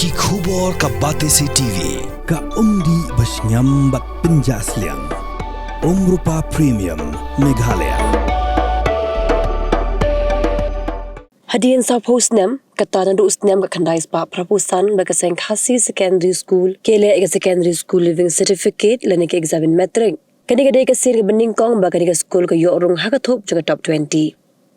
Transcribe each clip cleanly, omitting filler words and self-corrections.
Ki khubor ka Batesi TV. Ka umdi basnyam bat penjaslian. Rupa Premium Meghalaya. Hadian sa postnem kata nandu usnem ka khandai spa prapusan ba kaseng khasi secondary school kele ek secondary school living certificate lene ke exam metric kani gade ka sir bening kong ba kani ka school ka yorung ha ka thop jaga top 20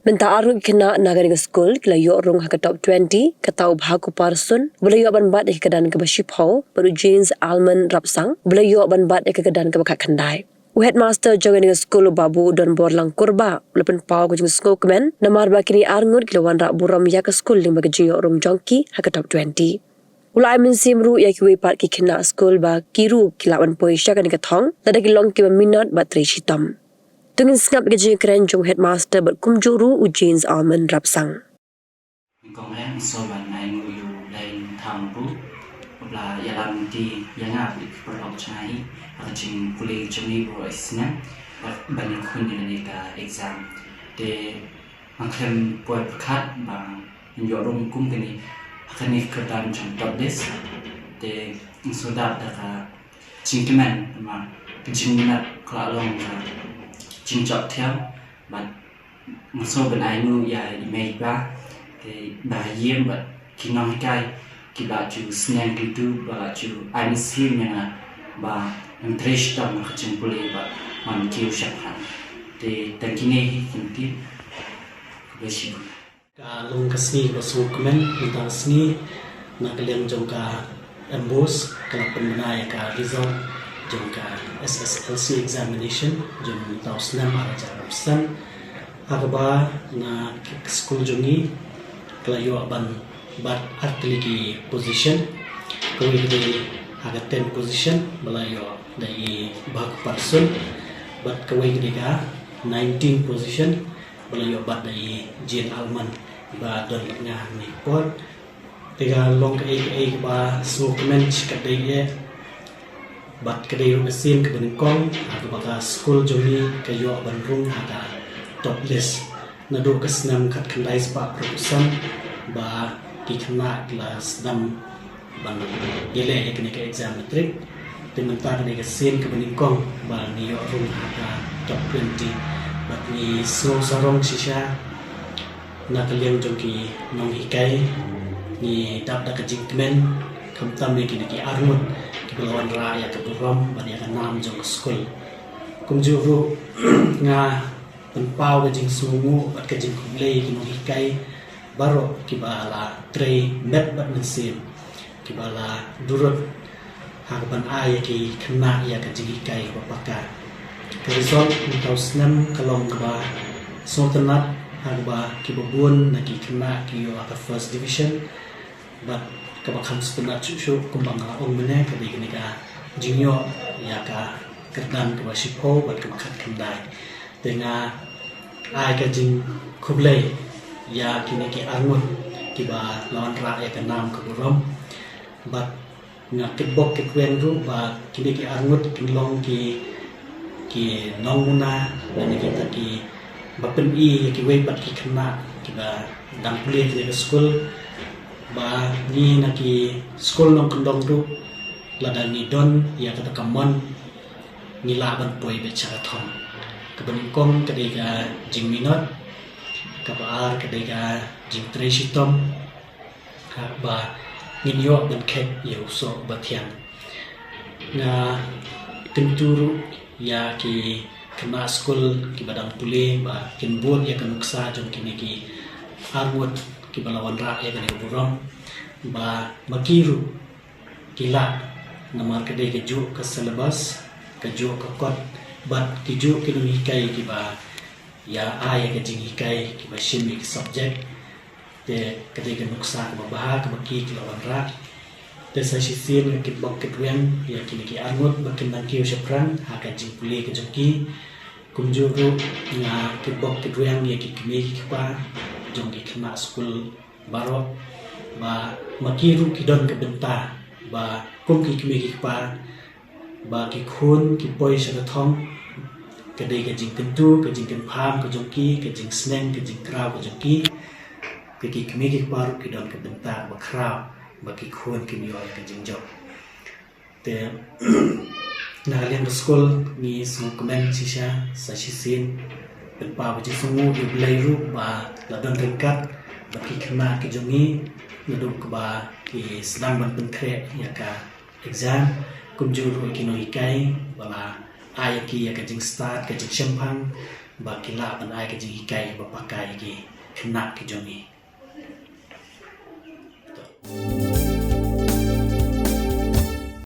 menta aru kena nagari ka school kila yorung ha ka top 20 kata ubha ku parsun bula yo ban bat ek kadan ka baship ho baru jeans almond rapsang bula yo ban bat ek kadan ka khandai headmaster jogan dengan sekolah babu dan borlang kurba lepen pau ko jeng sekolah kemen namar ba kini arngur kilawan rak buram ya ke sekolah ling bagi jio orang jongki ha ke top 20 ulai min simru ya ki we part ki kena sekolah ba kiru kilawan poisha kan ke thong tada ki long ki minat ba tri shitam tungin skap ke jeng keren jong headmaster ba kumjuru ujins almond rapsang kong rang so ban nai mu yu lain tham bu la yalam ti yanga bi pro chai jing pulih jeni boysnya banyak kunjungan ka exam de maklum buat kat bang yorong kum gini akan ikutan contoh des de sudah ada jingkeman ma jingminat kelalong jing jok tiam ban masuk benainu ya image ba de bahayem ba kinong kai kibaju senang gitu baju ansimnya ba yang terishtam kecil boleh ba mankiu syakhan de tangkine kinti beshi kalung kasni basukmen kita sni nakalem jongka embos kala penaya ka result jongka SSLC examination jong tausnam araja rapsan agaba na school jongi kala yo ban bat artliki position koi de aga 10 position balayo dari bag person bat kawai kedega 19 position balayo bat dari jin alman ba don nga ni pot tega long ke ba smokemen kadeye bat kadeye mesin ke beningkong aga baka school joni kayo banrung aga top list nado kasnam kat kandai spa propusan ba kikna kelas 6 ban gele ekne ke exam metric tementar ne ke sen ke beningkong ba ni yo rum ha top 20 bat ni so sarong sisha na kalian jongki nong hikai ni dap da ke jingmen kamtam ne ki armut ke lawan ra ya ke buram ban ya nam jong school kum juru nga penpau ke jing sungu bat ke jing kumlei ki nong hikai baro ki bala tre met bat mesin kibala durut hagapan ay ki kena ya ka jigi kai bapaka ke result utau senam kalong ba sultanat hagba kibabun na ki kena ki yo aka first division but kabakam sultanat chu kumbang ong mene ka di ka jingyo ya ka kerdan ka basipo bat kabakat kendai dengan ay ka jing kublai ya kini ki angun kiba lawan ra ya ka nam ka buram bat nga kitbok kitwen ru ba kini ki angut kinlong ki nonguna dan kita ki bapen i ki wei bat ki kena ki ba dang pulih ke school ba ni na ki school nong kendong ru ladang ni don ya kata kamon ni la ban poi be cara thom kebeningkong kedega jing minot kabar kedega jing treshitom ba ninyo dan kek ya usok batian na kenturu ya ki kena school ki badang pulih ba kinbun ya kanuksa jong kini ki armut ki balawan ra ya kani buram ba makiru kila namar kede ke ju ke syllabus ke ju ke kot bat ki ju ki hikai ki ba ya ai ke jing hikai ki ba shimi ki subject te ketika nuksa membahas kemaki kelawan rak te sa sisin kit bok ketwen ya kini ki angut bakin nangkiu syapran haka jing pulih ke joki kumjuru nga kit bok ketwen ya ki kini ki pa jong ki kena school barok ba makiru ki don ke benta ba kum ki kini ki pa ba ki khun ki poi sa thong kedai ke jing tentu ke jing pam ke joki ke jing sneng ke jing kraw ke joki kiki kemiki baru kidon kebentar bakrau bagi khun kim yo ka jing job te na liang school ni su komen sisha sa sisin pen pa ba ji sungu yu blai ru ba la don ringkat bagi khna ki jongi nadu ba ki sedang ban pen kre ya ka exam kumjur ro ki no hikai bala ai ki ya ka jing start ka jing champang ba ki la ban ai ka jing hikai ba pakai ki khna ki jongi